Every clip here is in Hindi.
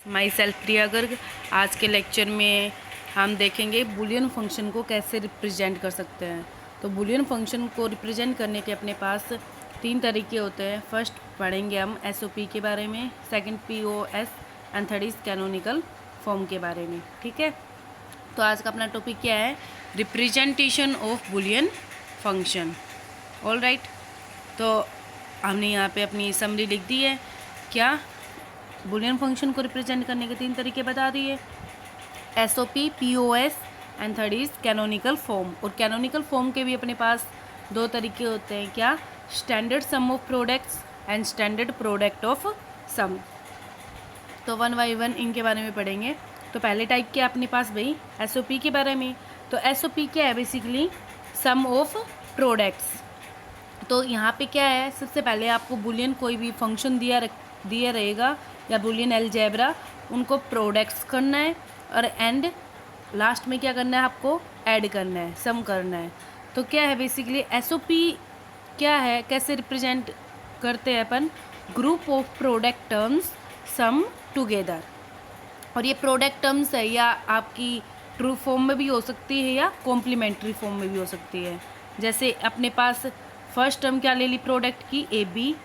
माई सेल्फ प्रिया गर्ग। आज के लेक्चर में हम देखेंगे बूलियन फंक्शन को कैसे रिप्रेजेंट कर सकते हैं। तो बूलियन फंक्शन को रिप्रेजेंट करने के अपने पास तीन तरीके होते हैं। फर्स्ट पढ़ेंगे हम एसओपी के बारे में, second POS and third is canonical form के बारे में। ठीक है, तो आज का अपना टॉपिक क्या है? Representation of Boolean function. All right, तो हमने यहाँ पे अपनी समरी लिख दी है। क्या? बूलियन फंक्शन को रिप्रेजेंट करने के तीन तरीके बता दिए, SOP, POS and third is canonical form. और कैनोनिकल फॉर्म के भी अपने पास दो तरीके होते हैं। क्या? Standard sum of products and standard product of sum. तो वन बाई वन इनके बारे में पढ़ेंगे। तो पहले टाइप क्या अपने पास भाई? एसओपी के बारे में। तो एसओपी क्या है? Basically sum of products. तो यहाँ पे क्या है, सबसे पहले आपको बूलियन कोई भी फंक्शन दिया रहेगा या बूलियन अलजेब्रा, उनको प्रोडक्ट्स करना है और एंड लास्ट में क्या करना है, आपको ऐड करना है, सम करना है। तो क्या है बेसिकली एसओपी क्या है, कैसे रिप्रेजेंट करते हैं अपन? Group of product terms sum together. और ये प्रोडक्ट टर्म्स है या आपकी ट्रू फॉर्म में भी हो सकती है या कॉम्प्लीमेंट्री फॉर्म में भी हो सकती है। जैसे अपने पास फर्स्ट टर्म क्या ले ली प्रोडक्ट की, ए बी।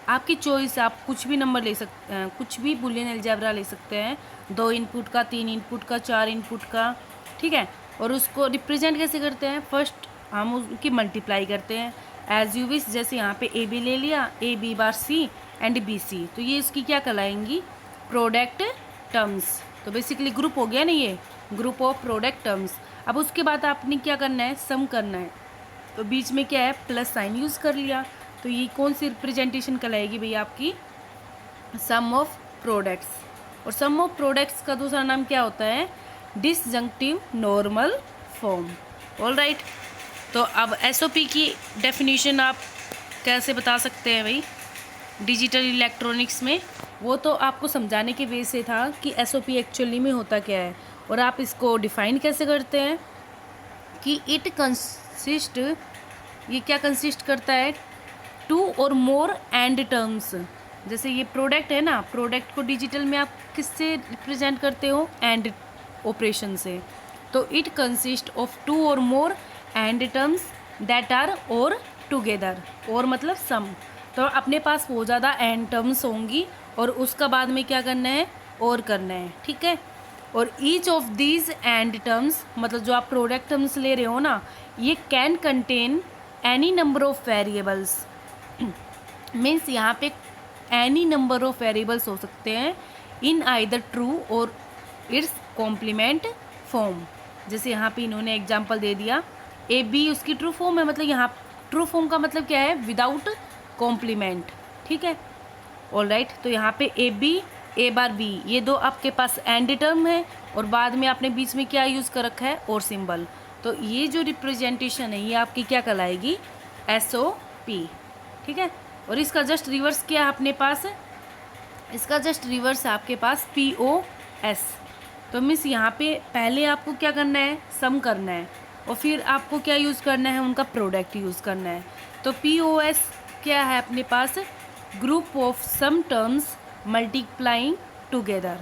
आपकी चॉइस, आप कुछ भी नंबर ले सकते हैं, कुछ भी बूलियन अलजेब्रा ले सकते हैं, 2 इनपुट का, 3 इनपुट का, 4 इनपुट का। ठीक है, और उसको रिप्रेजेंट कैसे करते हैं? फर्स्ट हम उसकी मल्टीप्लाई करते हैं एज यू विश। जैसे यहाँ पे ए बी ले लिया, A B bar C and B C, तो ये इसकी क्या कहलाएंगी? Product terms. तो बेसिकली ग्रुप हो गया ना, ये ग्रुप ऑफ प्रोडक्ट टर्म्स। अब उसके बाद आपने क्या करना है? सम करना है। तो बीच में क्या है? प्लस साइन यूज़ कर लिया। तो ये कौन सी रिप्रेजेंटेशन कहलाएगी भैया? आपकी सम ऑफ प्रोडक्ट्स। और सम ऑफ प्रोडक्ट्स का दूसरा नाम क्या होता है? डिसजंक्टिव नॉर्मल फॉर्म। ऑल राइट, तो अब एसओपी की डेफिनेशन आप कैसे बता सकते हैं भाई डिजिटल इलेक्ट्रॉनिक्स में? वो तो आपको समझाने के वे से था कि एसओपी एक्चुअली में होता क्या है। और आप इसको डिफाइन कैसे करते हैं कि इट कंसिस्ट, ये क्या कंसिस्ट करता है? 2 और मोर एंड टर्म्स। जैसे ये प्रोडक्ट है ना, प्रोडक्ट को डिजिटल में आप किससे रिप्रेजेंट करते हो? एंड ऑपरेशन से। तो it consist of 2 or more and terms that are or together. Or मतलब सम। तो अपने पास वो ज़्यादा एंड टर्म्स होंगी और उसका बाद में क्या करना है? और करना है। ठीक है, और each of these and terms, मतलब जो आप प्रोडक्ट टर्म्स ले रहे हो ना, ये can contain any number of variables. Means यहाँ पे एनी नंबर ऑफ वेरिएबल्स हो सकते हैं in either true or its complement form. जैसे यहाँ पे इन्होंने एग्जांपल दे दिया, ए बी उसकी ट्रू फॉर्म है, मतलब यहाँ ट्रू फॉर्म का मतलब क्या है? Without complement. ठीक है, ऑल राइट, तो यहाँ पे A B, A bar B, ये दो आपके पास एंड टर्म है और बाद में आपने बीच में क्या यूज़ कर रखा है? और सिंबल। तो ये जो रिप्रेजेंटेशन है ये आपकी क्या कहलाएगी? एसओपी। ठीक है, और इसका जस्ट रिवर्स क्या है अपने पास? इसका जस्ट रिवर्स है आपके पास पीओएस। तो मिस यहाँ पे पहले आपको क्या करना है? सम करना है और फिर आपको क्या यूज़ करना है? उनका प्रोडक्ट यूज़ करना है। तो पीओएस क्या है अपने पास? Group of sum terms multiplying together.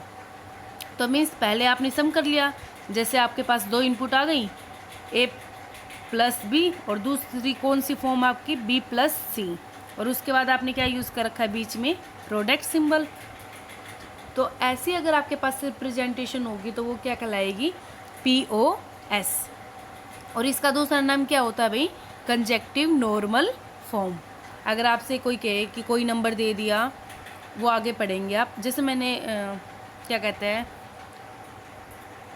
तो मीन्स पहले आपने सम कर लिया। जैसे आपके पास 2 इनपुट आ गई, ए प्लस बी, और दूसरी कौन सी फॉर्म आपकी? बी प्लस सी। और उसके बाद आपने क्या यूज़ कर रखा है बीच में? Product symbol. तो ऐसी अगर आपके पास रिप्रेजेंटेशन होगी तो वो क्या कहलाएगी? पीओएस। और इसका दूसरा नाम क्या होता है भाई? Conjunctive normal form. अगर आपसे कोई कहे कि कोई नंबर दे दिया, वो आगे पढ़ेंगे आप। जैसे मैंने क्या कहते हैं,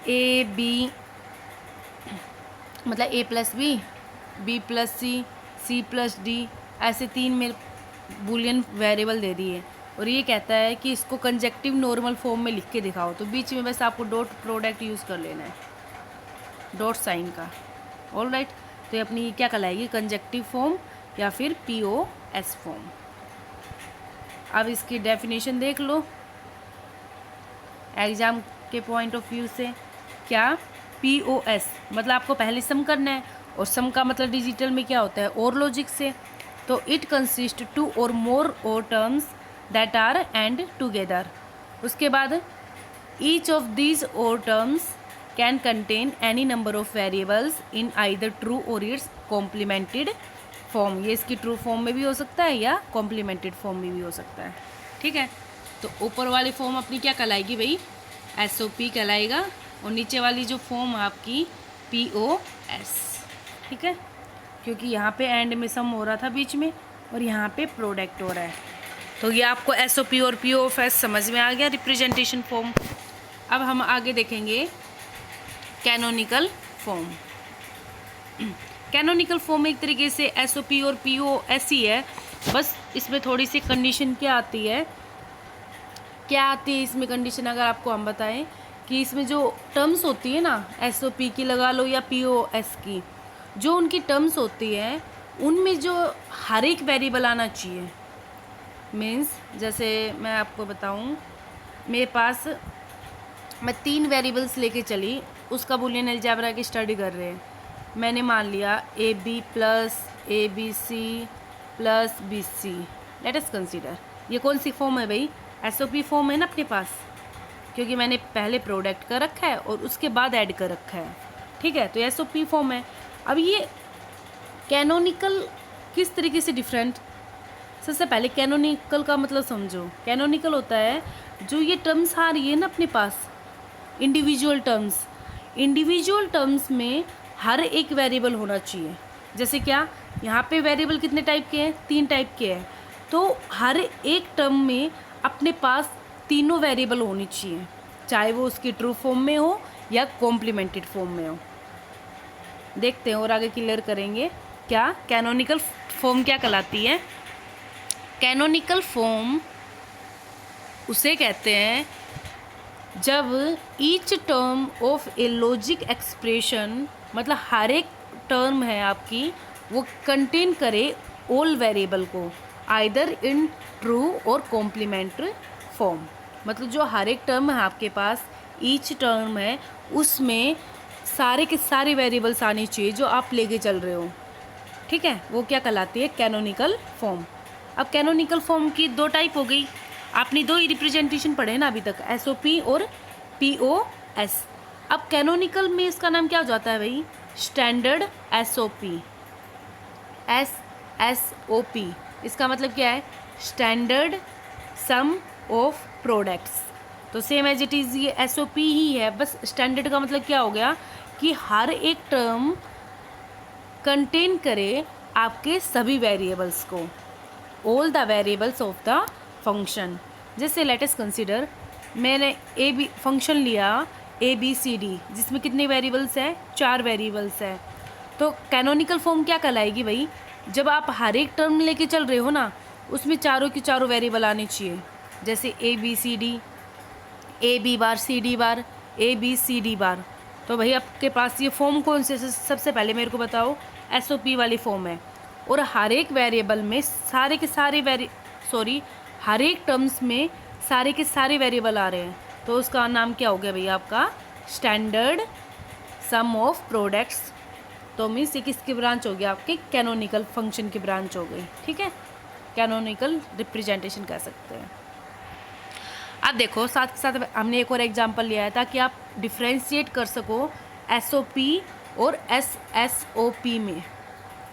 ए बी मतलब ए प्लस बी, बी प्लस सी, सी प्लस डी, ऐसे 3 मेरे बूलियन वेरिएबल दे दिए और ये कहता है कि इसको कंजेक्टिव नॉर्मल फॉर्म में लिख के दिखाओ। तो बीच में बस आपको डॉट प्रोडक्ट यूज़ कर लेना है, डॉट साइन का। ऑल राइट, तो ये अपनी क्या कहलाएगी? कंजेक्टिव फॉर्म या फिर पीओएस फॉर्म। अब इसकी डेफिनेशन देख लो एग्ज़ाम के पॉइंट ऑफ व्यू से। क्या? पीओएस मतलब आपको पहले सम करना है और सम का मतलब डिजिटल में क्या होता है? और लॉजिक से। तो it consist 2 or more or terms that are and together. उसके बाद each of these or terms can contain any number of variables in either true or its complemented form. ये इसकी ट्रू फॉर्म में भी हो सकता है या कॉम्प्लीमेंटेड फॉर्म में भी हो सकता है। ठीक है, तो ऊपर वाली फॉर्म अपनी क्या कहलाएगी भाई, SOP कहलाएगा, और नीचे वाली जो फॉर्म आपकी POS। ठीक है, क्योंकि यहाँ पे एंड में सम हो रहा था बीच में और यहाँ पे प्रोडक्ट हो रहा है। तो ये आपको SOP और POS समझ में आ गया, रिप्रेजेंटेशन फॉर्म। अब हम आगे देखेंगे कैनोनिकल फॉर्म। कैनोनिकल फॉर्म एक तरीके से SOP और POS ही है, बस इसमें थोड़ी सी कंडीशन क्या आती है इसमें कंडीशन, अगर आपको हम बताएं कि इसमें जो टर्म्स होती है ना, SOP की लगा लो या POS की, जो उनकी टर्म्स होती है उनमें जो हर एक वेरिएबल आना चाहिए। मीन्स जैसे मैं आपको बताऊं, मेरे पास मैं 3 वेरिएबल्स लेके चली, उसका बूलियन अलजेब्रा की स्टडी कर रहे हैं। मैंने मान लिया AB plus ABC plus BC। Late us consider, ये कौन सी फॉर्म है भाई, SOP फॉर्म है ना अपने पास, क्योंकि मैंने पहले प्रोडक्ट कर रखा है और उसके बाद ऐड कर रखा है। ठीक है, तो SOP फॉर्म है। अब ये कैनोनिकल किस तरीके से डिफरेंट, सबसे पहले कैनोनिकल का मतलब समझो। कैनोनिकल होता है जो ये टर्म्स आ रही है ना अपने पास, इंडिविजुअल टर्म्स में हर एक वेरिएबल होना चाहिए। जैसे क्या, यहाँ पे वेरिएबल कितने टाइप के हैं, 3 टाइप के हैं, तो हर एक टर्म में अपने पास तीनों वेरिएबल होनी चाहिए, चाहे वो उसकी ट्रू फॉर्म में हो या कॉम्प्लीमेंटेड फॉर्म में हो। देखते हैं और आगे क्लियर करेंगे क्या कैनोनिकल फॉर्म क्या कहलाती है। कैनोनिकल फॉर्म उसे कहते हैं जब each term of A logic expression, मतलब हर एक टर्म है आपकी, वो कंटेन करे ऑल वेरिएबल को आइदर इन ट्रू और कॉम्प्लीमेंट्री फॉर्म। मतलब जो हर एक टर्म है आपके पास, ईच टर्म है, उसमें सारे के सारे वेरिएबल्स आने चाहिए जो आप लेके चल रहे हो। ठीक है, वो क्या कहलाती है, कैनोनिकल फॉर्म। अब कैनोनिकल फॉर्म की 2 टाइप हो गई, आपने 2 ही रिप्रेजेंटेशन पढ़े ना अभी तक, SOP और POS। अब कैनोनिकल में इसका नाम क्या हो जाता है भाई, स्टैंडर्ड SOP। SOP इसका मतलब क्या है, स्टैंडर्ड सम ऑफ प्रोडक्ट्स। तो सेम एज इट इज़ ये SOP ही है, बस स्टैंडर्ड का मतलब क्या हो गया कि हर एक टर्म कंटेन करे आपके सभी वेरिएबल्स को, all the variables of the function. जैसे लेट अस कंसीडर, मैंने फंक्शन लिया ABCD, जिसमें कितने वेरिएबल्स हैं, 4 वेरिएबल्स हैं। तो कैनोनिकल फॉर्म क्या कहलाएगी भाई, जब आप हर एक टर्म लेके चल रहे हो ना, उसमें चारों के चारों वेरिएबल आने चाहिए। जैसे ABCD, AB बार CD बार, ABCD बार। तो भाई आपके पास ये फॉर्म कौन से, सबसे पहले मेरे को बताओ, SOP वाली फॉर्म है, और हर एक वेरिएबल में सारे के सारे हर एक टर्म्स में सारे के सारे वेरिएबल आ रहे हैं, तो उसका नाम क्या हो गया भैया आपका, स्टैंडर्ड सम ऑफ प्रोडक्ट्स। तो मीन्स ये किसकी ब्रांच हो गया, आपके कैनोनिकल फंक्शन की ब्रांच हो गई। ठीक है, कैनोनिकल रिप्रेजेंटेशन कह सकते हैं। अब देखो साथ के साथ हमने एक और एग्जांपल लिया है ताकि आप डिफ्रेंशिएट कर सको SOP और SSOP में।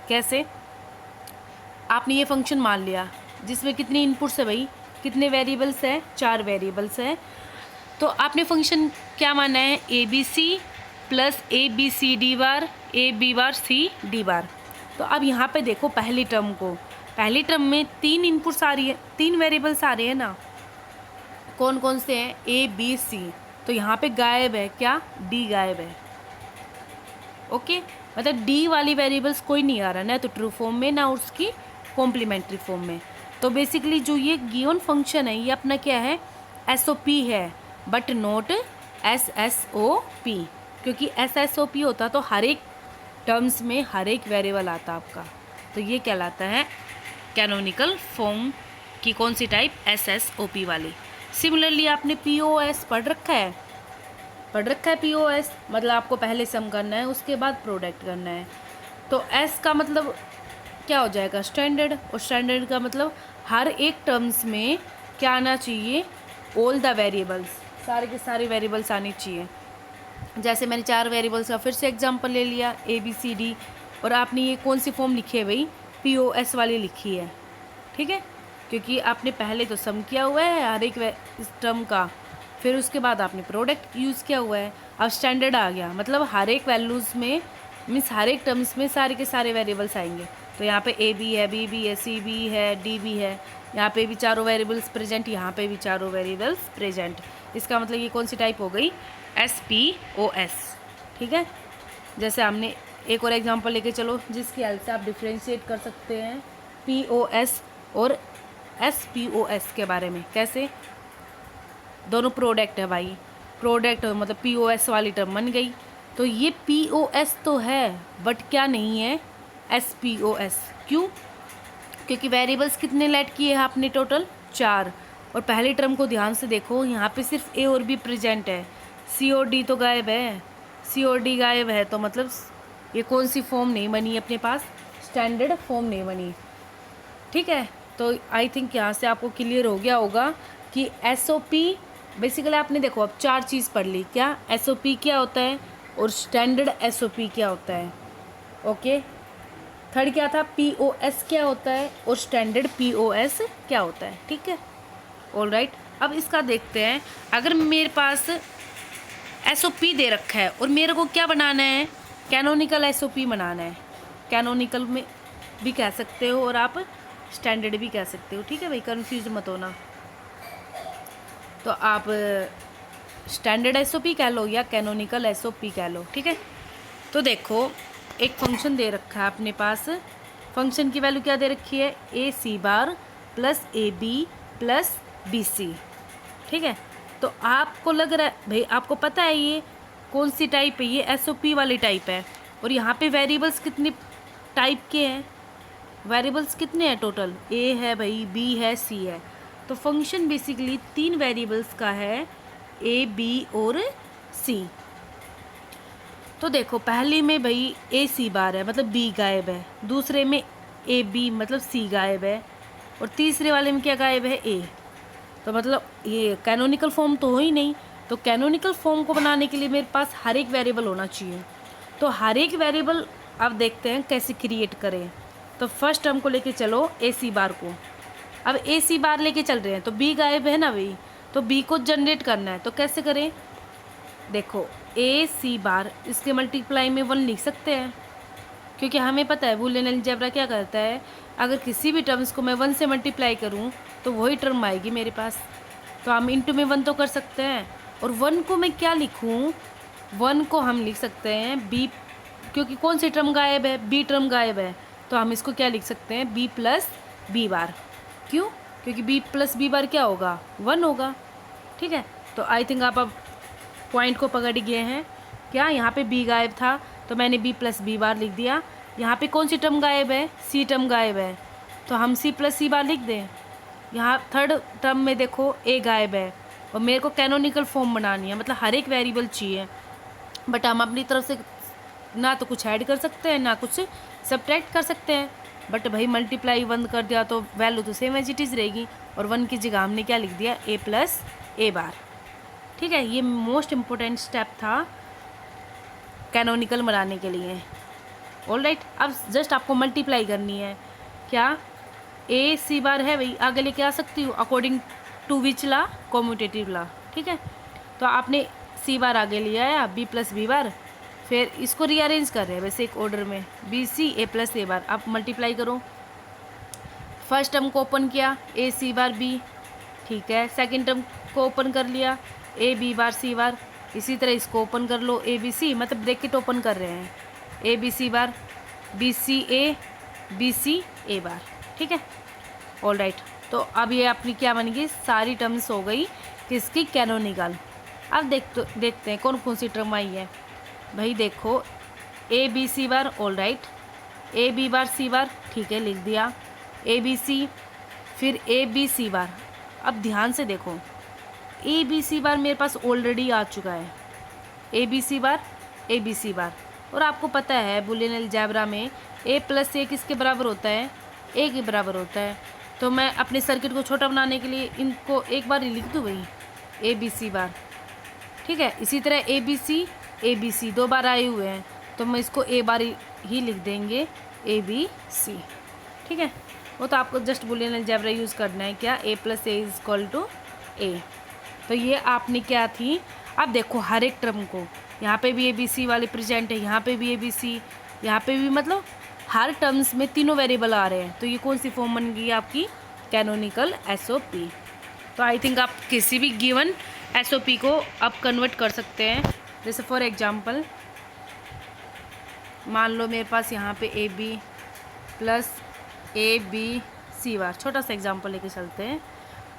कैसे, आपने ये फंक्शन मान लिया जिसमें कितनी इनपुट्स है भाई, कितने वेरिएबल्स हैं, 4 वेरिएबल्स हैं। तो आपने फंक्शन क्या माना है, ABC प्लस ABCD बार, AB बार CD बार। तो अब यहाँ पे देखो पहली टर्म में 3 इनपुट्स आ रही है, 3 वेरिएबल्स आ रहे हैं ना, कौन कौन से हैं, ABC। तो यहाँ पे गायब है क्या, D गायब है। ओके, मतलब D वाली वेरिएबल्स कोई नहीं आ रहा, ना तो ट्रू फॉर्म में ना उसकी कॉम्प्लीमेंट्री फॉर्म में। तो बेसिकली जो ये गिवन फंक्शन है ये अपना क्या है, SOP है, बट नॉट SSOP, क्योंकि SSOP होता तो हर एक टर्म्स में हर एक वेरिएबल आता आपका। तो ये कहलाता है कैनोनिकल फॉर्म की कौन सी टाइप, SSOP वाली। सिमिलरली आपने POS पढ़ रखा है POS, मतलब आपको पहले सम करना है उसके बाद प्रोडक्ट करना है। तो S का मतलब क्या हो जाएगा, स्टैंडर्ड, और स्टैंडर्ड का मतलब हर एक टर्म्स में क्या आना चाहिए, ऑल द वेरिएबल्स, सारे के सारे वेरिएबल्स आने चाहिए। जैसे मैंने 4 वेरिएबल्स का फिर से एग्जांपल ले लिया ABCD, और आपने ये कौन सी फॉर्म लिखी है भाई, POS वाली लिखी है, ठीक है, क्योंकि आपने पहले तो सम किया हुआ है हर एक टर्म का, फिर उसके बाद आपने प्रोडक्ट यूज़ किया हुआ है। अब स्टैंडर्ड आ गया, मतलब हर एक वैल्यूज़ में मीन्स हर एक टर्म्स में सारे के सारे वेरिएबल्स आएंगे। तो यहाँ पे AB है, BB है, CB है, DB है, यहाँ पे भी चारों वेरिएबल्स प्रेजेंट, यहाँ पे भी चारों वेरिएबल्स प्रेजेंट। इसका मतलब ये कौन सी टाइप हो गई, SPOS, ठीक है। जैसे हमने एक और एग्जांपल लेके चलो जिसकी हेल्प से आप डिफ्रेंशिएट कर सकते हैं POS और SPOS के बारे में। कैसे, दोनों प्रोडक्ट है भाई, प्रोडक्ट मतलब POS वाली टर्म बन गई। तो ये POS तो है बट क्या नहीं है, SPOS। क्यों, क्योंकि वेरिएबल्स कितने लेट किए हैं आपने, टोटल 4। और पहली टर्म को ध्यान से देखो, यहाँ पे सिर्फ A और B प्रेजेंट है, C और D तो गायब है, C और D गायब है, तो मतलब ये कौन सी फॉर्म नहीं बनी अपने पास, स्टैंडर्ड फॉर्म नहीं बनी, ठीक है। तो आई थिंक यहाँ से आपको क्लियर हो गया होगा कि SOP बेसिकली आपने देखो अब 4 चीज़ पढ़ ली, क्या SOP क्या होता है और स्टैंडर्ड SOP क्या होता है, ओके। थर्ड क्या था, POS क्या होता है और स्टैंडर्ड POS क्या होता है, ठीक है, ऑल राइट। अब इसका देखते हैं, अगर मेरे पास SOP दे रखा है और मेरे को क्या बनाना है, कैनोनिकल SOP बनाना है। कैनोनिकल में भी कह सकते हो और आप स्टैंडर्ड भी कह सकते हो, ठीक है भाई, कन्फ्यूज मत होना। तो आप स्टैंडर्ड SOP कह लो या कैनोनिकल SOP कह लो, ठीक है। तो देखो एक फंक्शन दे रखा है अपने पास, फंक्शन की वैल्यू क्या दे रखी है, AC बार प्लस AB प्लस BC, ठीक है। तो आपको लग रहा है भाई, आपको पता है ये कौन सी टाइप है, ये SOP वाली टाइप है। और यहाँ पे वेरिएबल्स कितने टाइप के हैं, वेरिएबल्स कितने हैं टोटल, A है भाई, B है, C है। तो फंक्शन बेसिकली 3 वेरिएबल्स का है, A, B और C। तो देखो पहले में भाई AC बार है मतलब B गायब है, दूसरे में AB मतलब C गायब है, और तीसरे वाले में क्या गायब है, A। तो मतलब ये कैनोनिकल फॉर्म तो हो ही नहीं। तो कैनोनिकल फॉर्म को बनाने के लिए मेरे पास हर एक वेरिएबल होना चाहिए। तो हर एक वेरिएबल अब देखते हैं कैसे क्रिएट करें। तो फर्स्ट टर्म को लेके चलो AC बार को, अब AC बार लेके चल रहे हैं तो B गायब है ना भाई, तो B को जनरेट करना है। तो कैसे करें, देखो AC बार इसके मल्टीप्लाई में 1 लिख सकते हैं, क्योंकि हमें पता है बूलियन अलजेब्रा क्या करता है, अगर किसी भी टर्म्स को मैं 1 से मल्टीप्लाई करूं तो वही टर्म आएगी मेरे पास। तो हम इंटू में 1 तो कर सकते हैं, और 1 को मैं क्या लिखूं, 1 को हम लिख सकते हैं B, क्योंकि कौन सी टर्म गायब है, B टर्म गायब है, तो हम इसको क्या लिख सकते हैं, B प्लस B बार। क्यों, क्योंकि B प्लस B बार क्या होगा, 1 होगा, ठीक है। तो आई थिंक आप अब पॉइंट को पकड़ गए हैं। क्या यहाँ पे B गायब था तो मैंने B प्लस B बार लिख दिया। यहाँ पे कौन सी टर्म गायब है, C टर्म गायब है, तो हम C प्लस C बार लिख दें। यहाँ थर्ड टर्म में देखो A गायब है, और मेरे को कैनोनिकल फॉर्म बनानी है, मतलब हर एक वेरिएबल चाहिए, बट हम अपनी तरफ से ना तो कुछ ऐड कर सकते हैं ना कुछ सब्ट्रैक्ट कर सकते हैं। बट भाई मल्टीप्लाई 1 कर दिया तो वैल्यू तो सेम एज इट इज़ रहेगी, और 1 की जगह हमने क्या लिख दिया, A प्लस A बार, ठीक है। ये मोस्ट इम्पोर्टेंट स्टेप था कैनोनिकल बनाने के लिए, ऑल राइट। अब जस्ट आपको मल्टीप्लाई करनी है, क्या AC बार है भाई, आगे लेके आ सकती हूँ according to which law, commutative law, ठीक है। तो आपने C बार आगे लिया है, B प्लस B बार, फिर इसको रीअरेंज कर रहे हैं वैसे एक ऑर्डर में, BC A प्लस A बार। आप मल्टीप्लाई करो, फर्स्ट टर्म को ओपन किया AC बार B, ठीक है। सेकंड टर्म को ओपन कर लिया AB बार C बार, इसी तरह इसको ओपन कर लो ABC, मतलब ब्रैकेट ओपन कर रहे हैं, ABC bar BCA BC A बार, ठीक है, ऑल राइट। तो अब ये अपनी क्या बन गई, सारी टर्म्स हो गई किसकी, कैनोनिकल। अब देखते हैं कौन कौन सी टर्म आई है भाई। देखो ABC बार, ऑल राइट, AB बार C बार, ठीक है, लिख दिया ABC, फिर ABC बार। अब ध्यान से देखो ABC बार मेरे पास ऑलरेडी आ चुका है, ABC बार ABC बार, और आपको पता है बूलियन अलजेब्रा में A प्लस A किसके बराबर होता है, A के बराबर होता है। तो मैं अपने सर्किट को छोटा बनाने के लिए इनको एक बार ही लिख दूँ भाई, ABC बार, ठीक है। इसी तरह ए बी सी 2 बार आए हुए हैं, तो मैं इसको ए बार ही लिख देंगे ए बी सी, ठीक है। वो तो आपको जस्ट बुलियन अलजेब्रा यूज़ करना है, क्या A plus A is equal to A. तो ये आपने क्या थी, अब देखो हर एक टर्म को, यहाँ पे भी ए बी सी वाली प्रेजेंट है, यहाँ पे भी ए बी सी, यहाँ पे भी, मतलब हर टर्म्स में तीनों वेरिएबल आ रहे हैं। तो ये कौन सी फॉर्म बन गई आपकी, कैनोनिकल एसओपी। तो आई थिंक आप किसी भी गिवन एसओपी को अब कन्वर्ट कर सकते हैं। जैसे फॉर एग्जांपल मान लो मेरे पास यहाँ पे A B plus A B C bar, छोटा सा एग्जांपल लेके चलते हैं।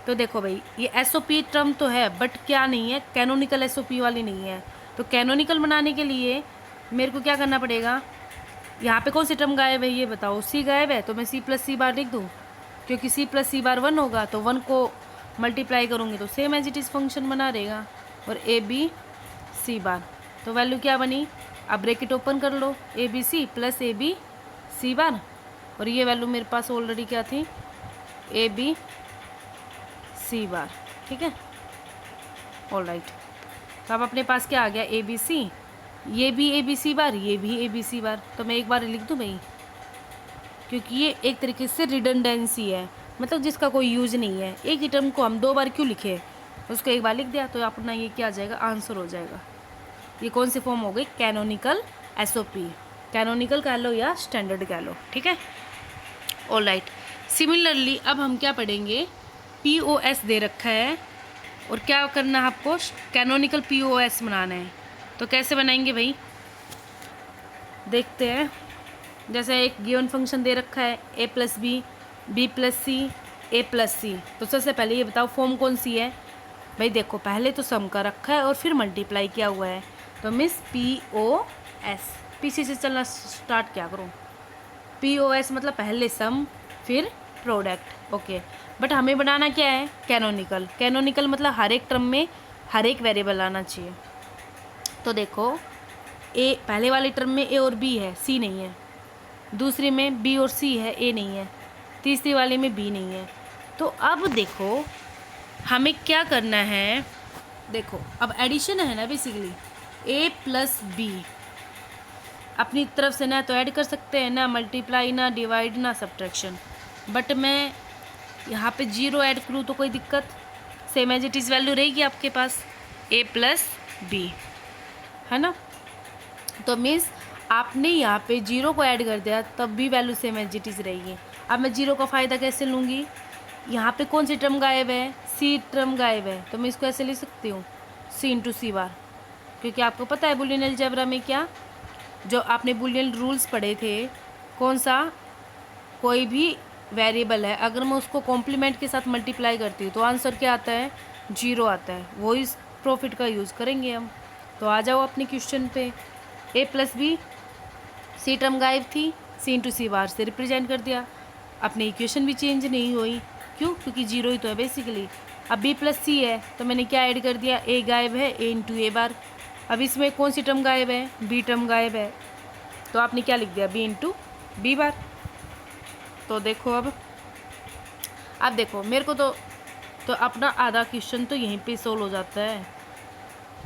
तो देखो भाई ये एसओपी टर्म तो है, बट क्या नहीं है, कैनोनिकल एसओपी वाली नहीं है। तो कैनोनिकल बनाने के लिए मेरे को क्या करना पड़ेगा, यहाँ पे कौन सी टर्म गायब है ये बताओ, सी गायब है, तो मैं सी प्लस सी बार लिख दूँ, क्योंकि सी प्लस सी बार 1 होगा, तो 1 को मल्टीप्लाई करूँगी तो same as it is function बना रहेगा। और ए बी सी बार, तो वैल्यू क्या बनी, अब ब्रैकेट ओपन कर लो, A B C plus A B C bar, और ये वैल्यू मेरे पास ऑलरेडी क्या थी, ए बी सी बार, ठीक है। ऑल राइट, तो अब अपने पास क्या आ गया, ए बी सी, ये भी ए बी सी बार, ये भी ए बी सी बार। तो मैं एक बार लिख दूँ भाई, क्योंकि ये एक तरीके से रिडंडेंसी है, मतलब जिसका कोई यूज नहीं है। एक ही टर्म को हम 2 बार क्यों लिखे, उसको एक बार लिख दिया तो अपना ये क्या आ जाएगा, आंसर हो जाएगा। ये कौन सी फॉर्म हो गई, कैनोनिकल एसओपी, कैनोनिकल कह लो या स्टैंडर्ड कह लो, ठीक है। ऑल राइट, सिमिलरली अब हम क्या पढ़ेंगे, POS दे रखा है, और क्या करना है आपको, कैनोनिकल POS बनाना है। तो कैसे बनाएंगे भाई, देखते हैं। जैसे एक गिवन फंक्शन दे रखा है a plus B plus C, A plus C. तो सबसे पहले ये बताओ फॉर्म कौन सी है भाई, देखो पहले तो सम का रखा है और फिर मल्टीप्लाई किया हुआ है, तो मिस POS, पीछे से चलना स्टार्ट क्या करूँ, POS मतलब पहले सम फिर प्रोडक्ट, ओके। बट हमें बनाना क्या है, कैनोनिकल। कैनोनिकल मतलब हर एक टर्म में हर एक वेरिएबल आना चाहिए। तो देखो ए पहले वाली टर्म में ए और बी है, सी नहीं है, दूसरी में बी और सी है, ए नहीं है, तीसरी वाली में बी नहीं है। तो अब देखो हमें क्या करना है, देखो अब एडिशन है ना बेसिकली, ए प्लस बी अपनी तरफ से ना तो ऐड कर सकते हैं, ना मल्टीप्लाई, ना डिवाइड, ना सब्ट्रैक्शन। बट मैं यहाँ पे 0 ऐड करूँ तो कोई दिक्कत, same as it is value रहेगी आपके पास, ए प्लस बी, है ना। तो मीन्स आपने यहाँ पे 0 को ऐड कर दिया तब भी value same as it is रहेगी। अब मैं 0 का फ़ायदा कैसे लूँगी, यहाँ पे कौन सी टर्म गायब है, सी टर्म गायब है, तो मैं इसको ऐसे लिख सकती हूँ सी इंटू सी बार, क्योंकि आपको पता है बुलियन अलजेब्रा में क्या, जो आपने बुलियन रूल्स पढ़े थे, कौन सा, कोई भी वेरिएबल है अगर मैं उसको कॉम्प्लीमेंट के साथ मल्टीप्लाई करती हूँ तो आंसर क्या आता है, 0 आता है। वो इस प्रॉफिट का यूज़ करेंगे हम। तो आ जाओ अपने क्वेश्चन पे, ए प्लस बी, सी टर्म गायब थी, सी इंटू सी बार से रिप्रेजेंट कर दिया, अपनी इक्वेशन भी चेंज नहीं हुई, क्यों, क्योंकि 0 ही तो है बेसिकली। अब बी प्लस सी है तो मैंने क्या ऐड कर दिया, ए गायब है, ए इंटू ए बार। अब इसमें कौन सी टर्म गायब है, बी टर्म गायब है, तो आपने क्या लिख दिया, बी इंटू बी बार। तो देखो अब देखो मेरे को तो अपना आधा क्वेश्चन तो यहीं पे सोल्व हो जाता है,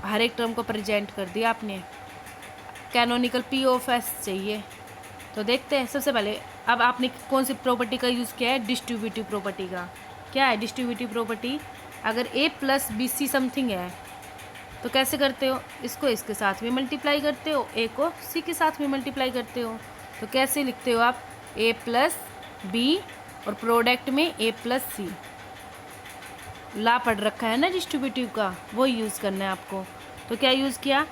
हर एक टर्म को प्रेजेंट कर दिया आपने। कैनोनिकल POS चाहिए, तो देखते हैं। सबसे पहले अब आपने कौन सी प्रॉपर्टी का यूज़ किया है, डिस्ट्रीब्यूटिव प्रॉपर्टी का। क्या है डिस्ट्रीब्यूटिव प्रॉपर्टी, अगर ए प्लस बी सी समथिंग है तो कैसे करते हो, इसको इसके साथ में मल्टीप्लाई करते हो, ए को सी के साथ में मल्टीप्लाई करते हो। तो कैसे लिखते हो आप, ए प्लस बी और प्रोडक्ट में ए प्लस सी, ला पढ़ रखा है ना डिस्ट्रीब्यूटिव का, वो यूज़ करना है आपको। तो क्या यूज़ किया,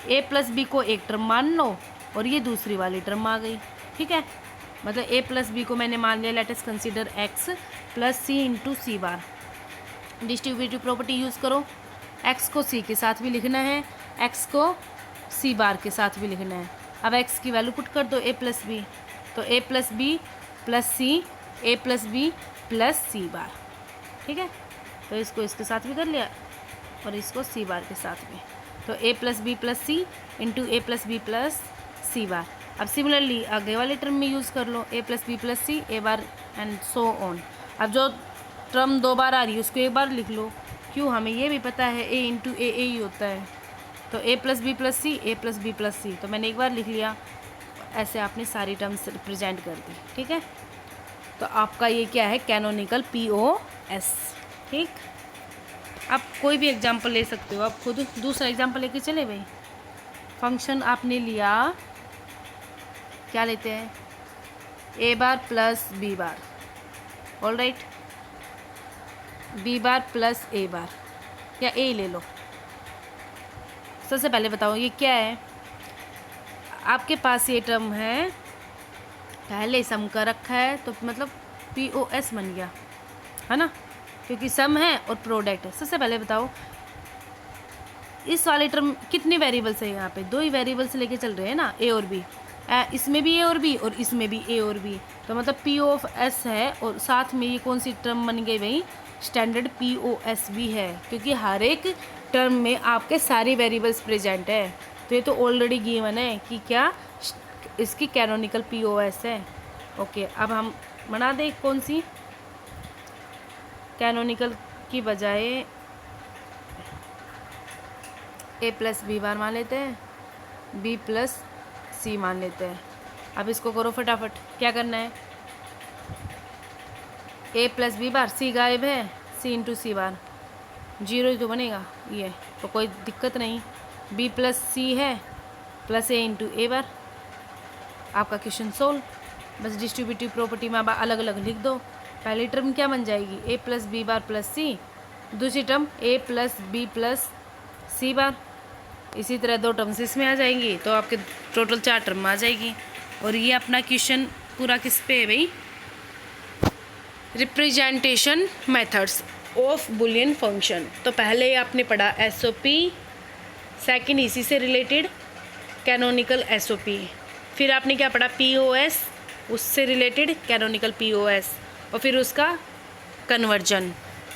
ए प्लस बी को एक टर्म मान लो और ये दूसरी वाली टर्म आ गई, ठीक है। मतलब ए प्लस बी को मैंने मान लिया, let us consider X plus C into C bar. Distributive property use करो, एक्स को सी के साथ भी लिखना है, एक्स को सी बार के साथ भी लिखना है। अब एक्स की वैल्यू पुट कर दो, ए प्लस बी, तो A plus B plus C, A plus B plus C बार, ठीक है। तो इसको इसके साथ भी कर लिया और इसको सी बार के साथ भी, तो A plus B plus C into A plus B plus C bar. अब सिमिलरली आगे वाले टर्म में यूज़ कर लो, A plus B plus C, A bar and so on. अब जो टर्म 2 बार आ रही है उसको एक बार लिख लो, क्यों, हमें ये भी पता है ए इंटू ए ही होता है, तो a plus B plus C, a plus B plus C, तो मैंने एक बार लिख लिया, ऐसे आपने सारी टर्म्स रिप्रेजेंट कर दी। ठीक है, तो आपका ये क्या है, कैनोनिकल POS। ठीक, आप कोई भी एग्जांपल ले सकते हो, आप खुद दूसरा एग्जांपल लेके चले भाई। फंक्शन आपने लिया, क्या लेते हैं, a bar plus b bar, all right, b bar plus a बार, या a ले लो। सबसे पहले बताओ ये क्या है, आपके पास ये टर्म है, पहले सम का रखा है, तो मतलब POS बन गया, है ना, क्योंकि सम है और प्रोडक्ट है। सबसे पहले बताओ इस वाले टर्म कितने वेरिएबल्स है, यहाँ पे 2 ही वेरिएबल्स लेके चल रहे हैं ना, a और b, इसमें भी a और b और इसमें भी a और b, तो मतलब POS है, और साथ में ये कौन सी टर्म बन गई भाई, स्टैंडर्ड POS भी है, क्योंकि हर एक टर्म में आपके सारे वेरिएबल्स प्रेजेंट है। तो ये तो ऑलरेडी गिवन है कि क्या इसकी कैनोनिकल POS है। ओके, अब हम बना दें कौन सी, कैनोनिकल की बजाय a प्लस बी बार मान लेते हैं, b प्लस सी मान लेते हैं। अब इसको करो फटाफट, क्या करना है, a plus B bar, c गायब है, c इंटू सी बार, 0 ही तो बनेगा ये, तो कोई दिक्कत नहीं। b प्लस सी है प्लस a इंटू ए बार, आपका क्वेश्चन सोल्व। बस डिस्ट्रीब्यूटिव प्रॉपर्टी में आप अलग अलग लिख दो। पहली टर्म क्या बन जाएगी, a plus B bar plus C, दूसरी term a plus B plus C bar, इसी तरह 2 टर्म्स इसमें आ जाएंगी, तो आपके टोटल 4 टर्म आ जाएगी। और ये अपना क्वेश्चन पूरा किस पे है भाई, representation methods of Boolean function. तो पहले आपने पढ़ा SOP, सेकंड इसी से रिलेटेड कैनोनिकल SOP, फिर आपने क्या पढ़ा POS, उससे रिलेटेड कैनोनिकल POS, और फिर उसका कन्वर्जन,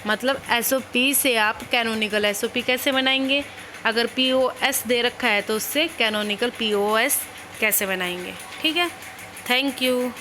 मतलब SOP से आप कैनोनिकल SOP कैसे बनाएंगे, अगर POS दे रखा है तो उससे कैनोनिकल POS कैसे बनाएंगे। ठीक है, थैंक यू।